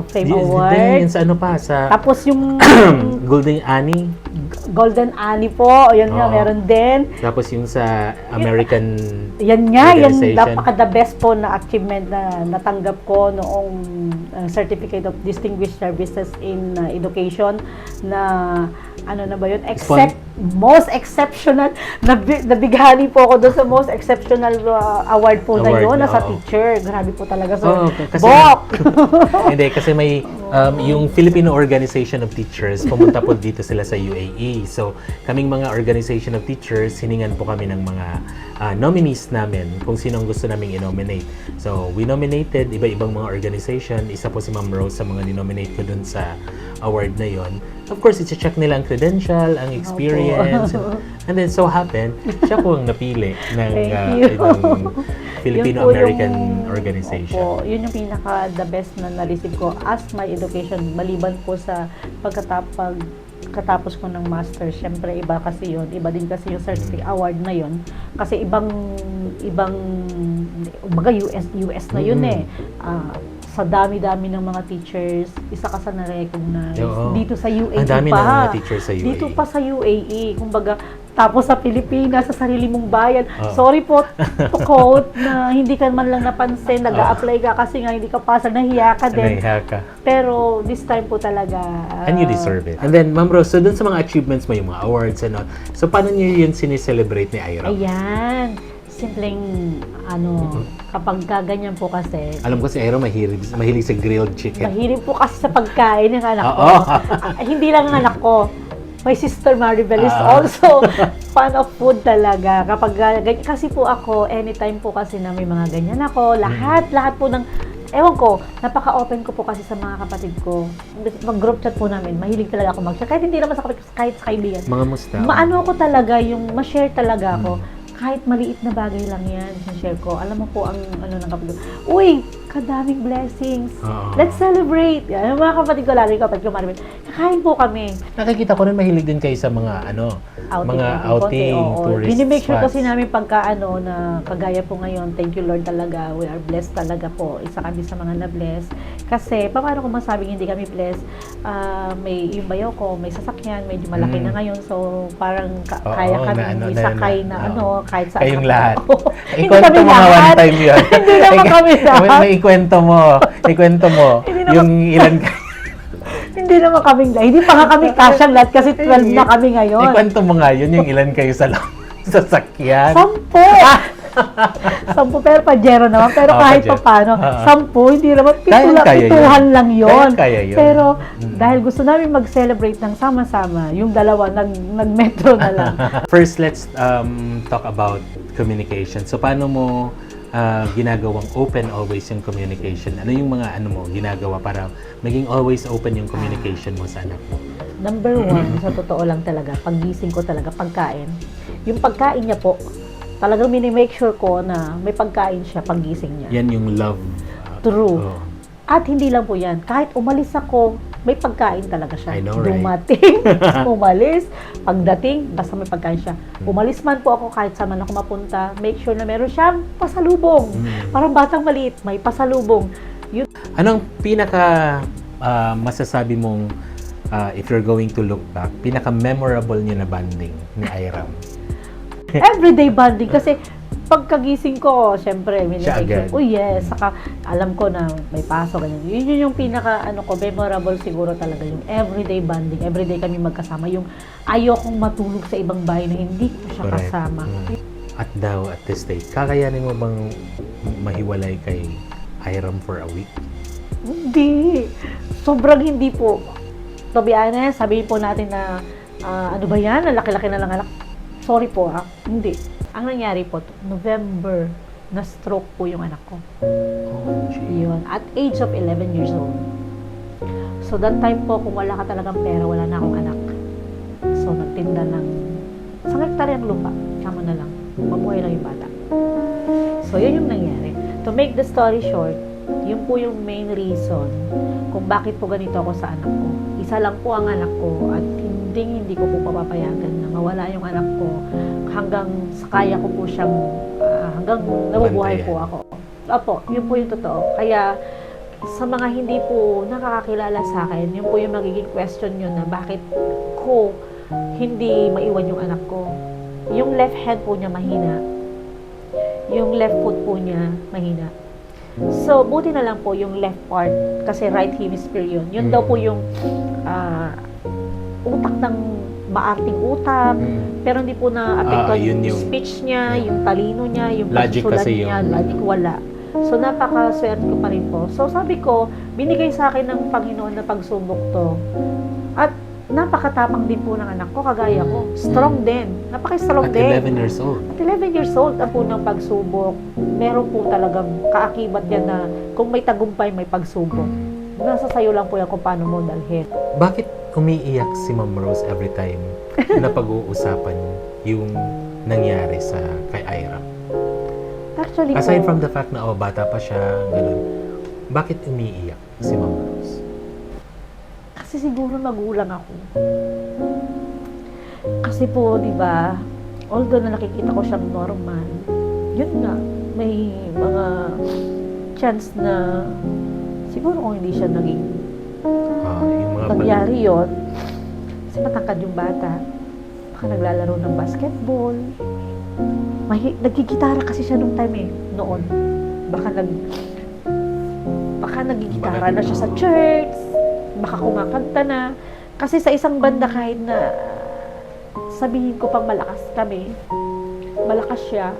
Fame Then Award. yun sa ano pa, sa Tapos yung Golden Annie. Golden Annie po, yun nga, Oo. meron din. Tapos yung sa American Yan nga, yan organization. napaka-the best po na achievement na natanggap ko noong Certificate of Distinguished Services in Education na ano na ba yun? Most exceptional. Nabighani po ako doon sa most exceptional award po na yun, sa teacher. Grabe po talaga. So, kasi Bok! hindi, kasi may yung Filipino Organization of Teachers, pumunta po dito sila sa UAE. So, kaming mga Organization of Teachers, hiningan po kami ng mga nominees namin kung sino ang gusto naming i-nominate. So, we nominated iba-ibang mga organization. Isa po si Ma'am Rose sa mga ni-nominate ko dun sa award na yon. Of course, i-check nila ang credential, ang experience. And then, so happened, siya po ang napili ng itong Filipino-American Organization. Opo, yun yung pinaka-the best na na-receive ko as my education. Maliban po sa pagkatapos ko ng master, syempre iba kasi yun. Iba din kasi yung certificate award na yun. Kasi ibang umaga US na yun sa dami-dami ng mga teachers, isa ka sa na-recognize. Dito sa UAE ang dami pa. ng mga teachers sa UAE. Dito pa sa UAE. Kumbaga, tapos sa Pilipinas, sa sarili mong bayan. Sorry po to quote na hindi ka man lang napansin, nag-a-apply ka kasi nga hindi ka pasag, nahiya ka din. Nahiya ka. Pero this time po talaga. And you deserve it. And then, Ma'am Rose, so dun sa mga achievements mo, yung mga awards and all, so paano niyo yun sineselebrate ni Ira? Ayan. Simpleng, kapag ganyan po kasi, Alam ko si Ira mahilig sa grilled chicken. mahilig po kasi sa pagkain ng anak ko. Oo. Hindi lang ang anak ko. My sister Maribel is also fan of food talaga. Kapag ganyan, kasi po ako, anytime po kasi na may mga ganyan ako, lahat po ng, ewan ko, napaka-open ko po kasi sa mga kapatid ko. Mag-group chat po namin, mahilig talaga ako mag-share. Kahit hindi naman sa kapatid ko, kahit sa kaibigan. Mga musta. Maano ko talaga, yung ma-share talaga ako. Kahit maliit na bagay lang yan, share ko. Alam mo po ang ano ng kapatid ko. Uy, kadaming blessings. Let's celebrate. Yan, yung mga kapatid ko, lalo yung kapatid ko, Maribel. Kakain po kami. Nakikita ko rin mahilig din kayo sa mga outing, tourist Binimake sure spots. kasi namin pagka na kagaya po ngayon, thank you Lord talaga, we are blessed talaga po. Isa kami sa mga na-bless. Kasi, paano ko masabing hindi kami blessed? May yung bayaw ko, may sasakyan, medyo malaki na ngayon. So, parang kaya kami sakay na kahit saan. Kayong lahat. Hindi kami Ikwento mo nga one lahat. time yun. Hindi naman kami lahat. May ikwento mo. Hindi naman- Yung ilan Hindi naman kaming lahat. Hindi pa nga kami kasyang lahat kasi 12 na kami ngayon. Ikwento mo nga yun, yung ilan kayo sa sasakyan. 10 pero pajero naman. Pero kahit pajero. pa paano, 10, hindi naman, Kaya pituhan yun. lang yun. Kaya yun. Pero dahil gusto namin mag-celebrate ng sama-sama, yung dalawa nag-metro na lang. First, let's talk about communication. So, paano mo ginagawang open always yung communication? Ano yung mga ginagawa para maging always open yung communication mo sa anak mo? Number 1, sa totoo lang talaga, paggising ko talaga, pagkain. Yung pagkain niya po, talagang minimake sure ko na may pagkain siya paggising niya. Yan yung love. True. At hindi lang po yan, kahit umalis ako, may pagkain talaga siya. I know, right? Dumating, umalis, pagdating, basta may pagkain siya. Umalis man po ako kahit saan man ako mapunta, make sure na meron siyang pasalubong. Parang batang maliit, may pasalubong. Yun. Anong pinaka masasabi mong if you're going to look back, pinaka-memorable niyo na banding ni Iram? Everyday bonding kasi pagkagising ko, syempre, Siya agad. oh yes, saka alam ko na may pasok, ganyan. Yun yung pinaka, memorable siguro talaga, yung everyday bonding, everyday kami magkasama, yung ayokong matulog sa ibang bahay na hindi ko siya Correct. kasama. At daw, at this stage, kakayanin mo bang mahiwalay kay Iram for a week? Hindi. Sobrang hindi po. To be honest, sabihin po natin na, ano ba yan, ang laki-laki na lang anak. Sorry po hindi. Ang nangyari po, November, na-stroke po yung anak ko. Oh, gee. Yun, at age of 11 years old. So that time po, kung wala ka talagang pera, wala na akong anak. So nagtinda ng isang hektaryang lupa. Kama na lang. Mabuhay lang yung bata. So yun yung nangyari. To make the story short, yun po yung main reason kung bakit po ganito ako sa anak ko. Isa lang po ang anak ko at hindi ko po papapayagan na mawala yung anak ko hanggang sa kaya ko po siyang hanggang nabubuhay po ako. Opo, yun po yung totoo. Kaya sa mga hindi po nakakakilala sa akin, yun po yung magiging question nyo na bakit ko hindi maiwan yung anak ko. Yung left hand po niya mahina. Yung left foot po niya mahina. So, buti na lang po yung left part kasi right hemisphere yun. Yun daw po yung utak ng maarting utak, pero hindi po na-apekto yung speech niya, yung talino niya, yung Logic pagsusulat kasi niya, yung logic wala. So, napaka-swerte ko pa rin po. So, sabi ko, binigay sa akin ng Panginoon na pagsubok to. At napakatapang din po ng anak ko, kagaya ko. Strong din. Napaka-strong At din. 11 years old. At 11 years old, ang po ng pagsubok, meron po talagang kaakibat yan na kung may tagumpay, may pagsubok. Nasa sayo lang po yan kung paano mo dalhin. Bakit umiiyak si Ma'am Rose every time na pag-uusapan yung nangyari sa kay Iram? Actually Aside po, from the fact na bata pa siya, ganun, bakit umiiyak si Ma'am Rose? kasi siguro magulang ako. Kasi po, di ba, although na nakikita ko siyang normal, yun nga, may mga chance na siguro kung hindi siya naging Yung mga nangyari yun, kasi matangkad yung bata, baka naglalaro ng basketball, nagigitara kasi siya nung time noon. Baka nagigitara na siya sa church, baka kumakanta na. Kasi sa isang banda kahit na sabihin ko pang malakas kami, malakas siya,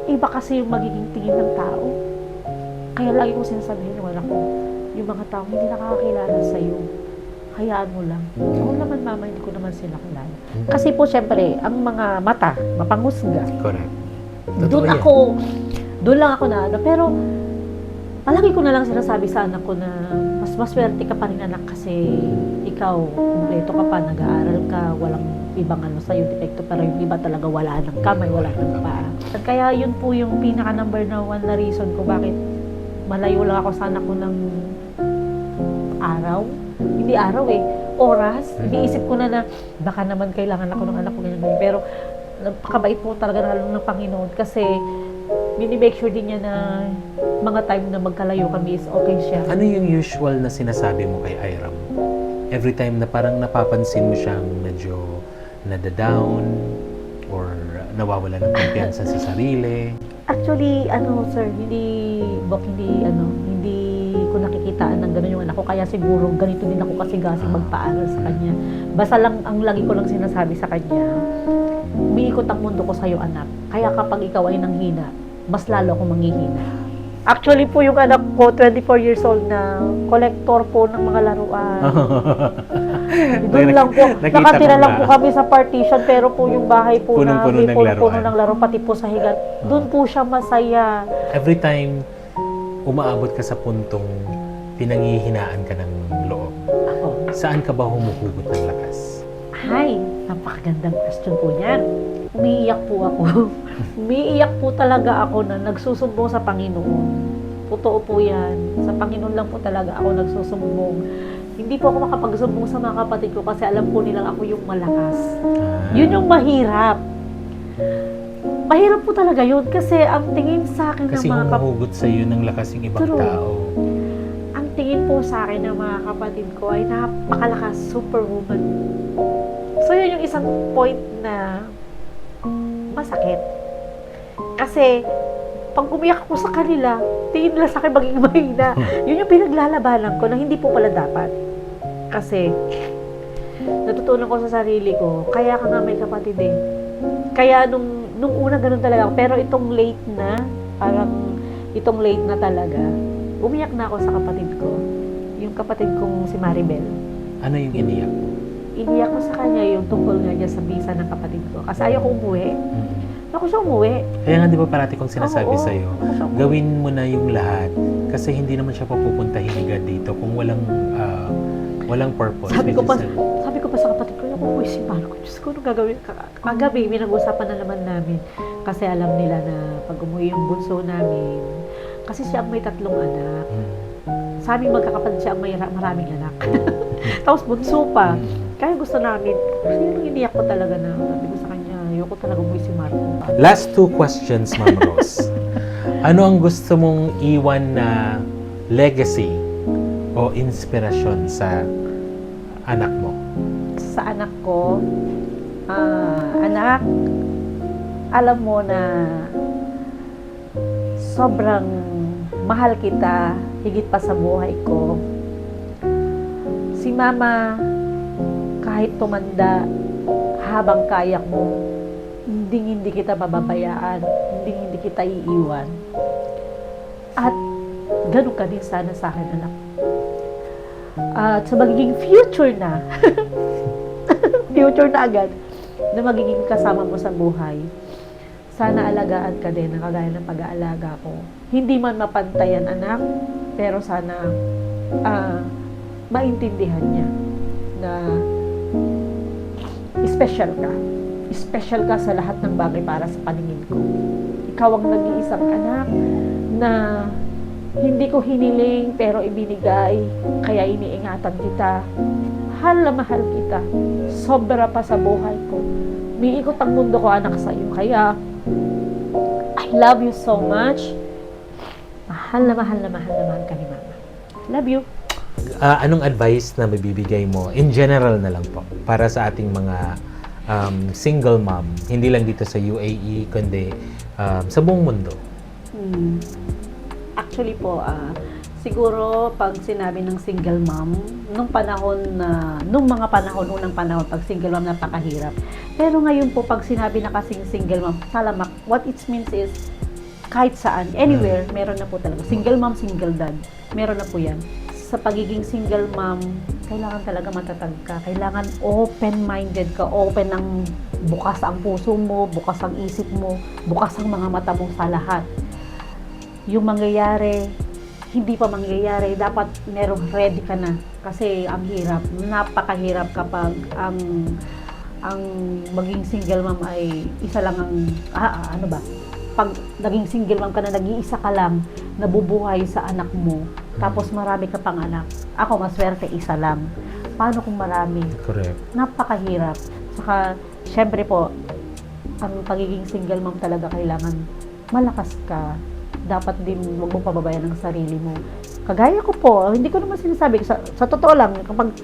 iba kasi yung magiging tingin ng tao. Kaya lagi ko sinasabihin yung anak ko, yung mga tao hindi nakakakilala sa'yo, hayaan mo lang. Oo naman mama, hindi ko naman sila kilala. Kasi po syempre, ang mga mata, mapanghusga. Correct. Doon lang ako na pero palagi ko na lang sinasabi sa anak ko na mas maswerte ka pa rin anak kasi ikaw, kumpleto ka pa, nag-aaral ka, walang ibang sa'yo, depekto, pero yung iba talaga wala ng kamay, wala ng paa. At kaya yun po yung pinaka number 1 na reason ko bakit malayo lang ako sa anak ko ng araw. Hindi araw oras. Iniisip ko na baka naman kailangan ako ng anak ko ganyan. Pero napakabait po talaga ng Panginoon kasi minimake sure din niya na mga time na magkalayo kami is okay siya. Ano yung usual na sinasabi mo kay Iram? Every time na parang napapansin mo siyang medyo nada-down or nawawala ng kumpiyansa sa sarili? Actually, sir, hindi ko nakikitaan ng gano'n yung anak ko. Kaya siguro ganito din ako kasigasig magpaaral sa kanya. Basta lang, ang lagi ko lang sinasabi sa kanya, umiikot ang mundo ko sa'yo, anak. Kaya kapag ikaw ay nanghina, mas lalo akong manghihina. Actually po, yung anak ko, 24 years old na, collector po ng mga laruan. Doon lang po, nakatira lang po kami sa partition, pero po yung bahay po punong-puno na, ng laruan. puno ng laro, pati po sa higat. Doon po siya masaya. Every time umaabot ka sa puntong pinanghihinaan ka ng loob, saan ka ba humuhugot ng lakas? Ay, napakagandang question po niyan. Umiiyak po ako. Umiiyak po talaga ako na nagsusumbong sa Panginoon. Totoo po yan. Sa Panginoon lang po talaga ako nagsusumbong. Hindi po ako makapagsumbong sa mga kapatid ko kasi alam po nilang ako yung malakas. Yun yung mahirap. Mahirap po talaga yun kasi ang tingin sa akin Kasi ng mga kapatid, humuhugot sa iyo ng lakas yung ibang True. tao. ang tingin po sa akin ng mga kapatid ko ay napakalakas, superwoman. So yun yung isang point na masakit. Kasi pag umiyak ako sa kanila, tingin nila sa akin maging mahina. Yun yung pinaglalabanan ko na hindi po pala dapat. Kasi natutunan ko sa sarili ko, kaya ka nga may kapatid eh. Kaya nung una ganun talaga ako. Pero itong late na, parang itong late na talaga, umiyak na ako sa kapatid ko. Yung kapatid kong si Maribel. Ano yung iniyak mo? Iniyak ko sa kanya yung tungkol nga dyan sa visa ng kapatid ko. Kasi ayaw ko umuwi. Ako siya umuwi. Kaya nga di ba parati kong sinasabi Oo, sa'yo, ako siya umuwi. gawin mo na yung lahat kasi hindi naman siya papupuntahin ni God dito kung walang purpose. Sabi ko which is pa sa kapatid ko, ako po si Paano ko, Diyos ko, anong gagawin? Kagabi, pinag-usapan na naman namin. Kasi alam nila na pag umuwi yung bunso namin, kasi siya ang may 3 anak. Sa aming magkakapatid siya ang may maraming anak. Tapos bunso pa. Kaya gusto namin, kasi yung iniyak ko talaga na, sabi ko sa kanya, ayoko talaga umuwi si Marco. Last 2 questions, Ma'am Rose. Ano ang gusto mong iwan na legacy o inspirasyon sa anak mo? Sa anak ko, anak, alam mo na sobrang mahal kita higit pa sa buhay ko. Si Mama, kahit tumanda, habang kaya mo, hindi kita bababayaan, hindi kita iiwan. At ganun ka din sana sa akin, anak. At sa magiging future na, future na agad, na magiging kasama mo sa buhay, sana alagaan ka din, kagaya ng pag-aalaga ko. Hindi man mapantayan, anak, pero sana maintindihan niya na special ka. Special ka sa lahat ng bagay para sa paningin ko. Ikaw ang nag-iisang anak na hindi ko hiniling pero ibinigay, kaya iniingatan kita. Mahal na mahal kita. Sobra pa sa buhay ko. Umiikot ang mundo ko, anak, sa iyo. Kaya, I love you so much. Mahal na mahal na mahal na mahal ka ni Mama. Love you. Anong advice na mabibigay mo, in general na lang po, para sa ating mga single mom, hindi lang dito sa UAE, kundi sa buong mundo? Actually po, siguro pag sinabi ng single mom, nung mga panahon, unang panahon, pag single mom, napakahirap. Pero ngayon po, pag sinabi na kasing single mom, salamak, what it means is, kahit saan, anywhere, meron na po talaga. Single mom, single dad, meron na po yan. Sa pagiging single mom, kailangan talaga matatag ka. Kailangan open-minded ka, open ang bukas ang puso mo, bukas ang isip mo, bukas ang mga mata mo sa lahat. Yung mangyayari, hindi pa mangyayari, dapat merong ready ka na. Kasi ang hirap, napakahirap kapag ang maging single mom ay isa lang ang, pag naging single mom ka na, nag-iisa ka lang, nabubuhay sa anak mo, tapos marami ka pang anak. Ako, maswerte, isa lang. Paano kung marami? Correct. Napakahirap. Saka, syempre po, ang pagiging single mom talaga kailangan malakas ka. Dapat din huwag mong pababayan ng sarili mo. Kagaya ko po, hindi ko naman sinasabi, sa totoo lang, kapag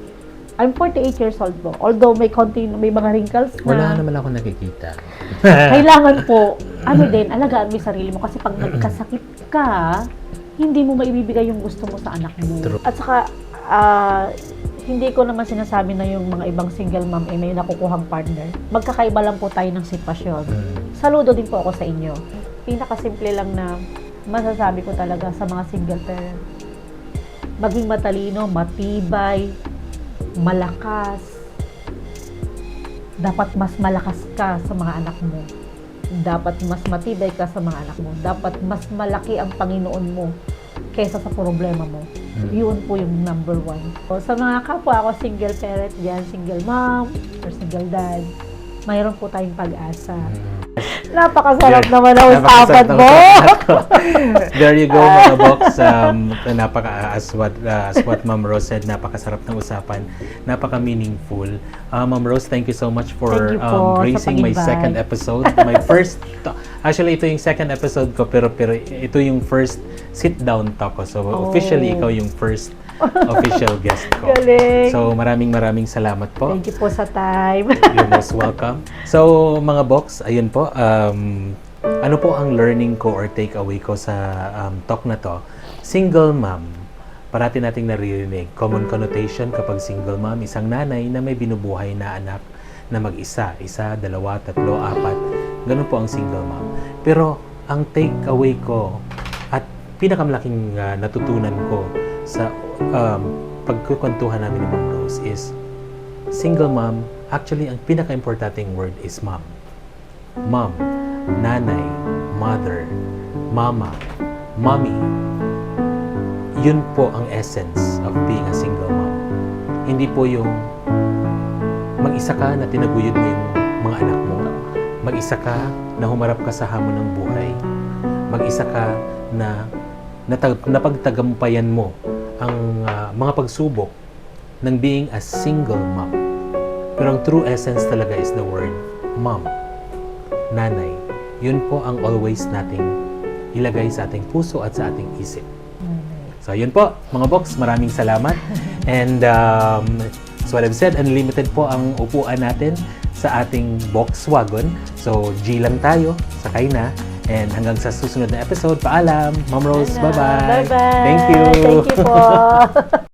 I'm 48 years old po, although may mga wrinkles na, Wala naman ako nakikita. kailangan po, alagaan mo yung sarili mo kasi pag nagkasakit ka, hindi mo maibibigay yung gusto mo sa anak mo. True. At saka, hindi ko naman sinasabi na yung mga ibang single mom ay may nakukuhang partner. Magkakaiba lang po tayo ng sitwasyon. Saludo din po ako sa inyo. Pinakasimple lang na masasabi ko talaga sa mga single parent. Maging matalino, matibay, malakas. Dapat mas malakas ka sa mga anak mo. Dapat mas matibay ka sa mga anak mo. Dapat mas malaki ang Panginoon mo kaysa sa problema mo. Yun po yung number 1. So, sa mga kapwa ako, single parent dyan, single mom, or single dad, mayroon po tayong pag-asa. Napakasarap naman ang usapan mo. There you go, mga box. As what Ma'am Rose said, napakasarap ng usapan. Napaka-meaningful. Ma'am Rose, thank you so much for Thank you po sa gracing my pag-invite. second episode. My first, actually ito yung second episode ko, pero ito yung first sit-down talk ko. So, officially, ikaw yung first official guest ko. Galing. So, maraming salamat po. Thank you po sa time. You're most welcome. So, mga box, ayun po. Ano po ang learning ko or takeaway ko sa talk na to? Single mom. Parati nating naririnig. Common connotation kapag single mom, isang nanay na may binubuhay na anak na mag-isa. 1, 2, 3, 4. Ganun po ang single mom. Pero, ang takeaway ko at pinakamalaking natutunan ko sa pagkukwentuhan namin ni Ma'am Rose is single mom, actually ang pinaka-importanting word is mom. Mom, nanay, mother, mama, mommy. Yun po ang essence of being a single mom. Hindi po yung mag-isa ka na tinaguyod mo yung mga anak mo. Mag-isa ka na humarap ka sa hamon ng buhay. Mag-isa ka na napagtagampayan mo ang mga pagsubok ng being a single mom. Pero ang true essence talaga is the word mom, nanay. Yun po ang always nating ilagay sa ating puso at sa ating isip. So, yun po, mga box, maraming salamat. And as what I've said, unlimited po ang upuan natin sa ating box wagon. So, G lang tayo, sakay na. And hanggang sa susunod na episode, paalam. Ma'am Rose, bye-bye. Bye-bye. Thank you. Thank you po.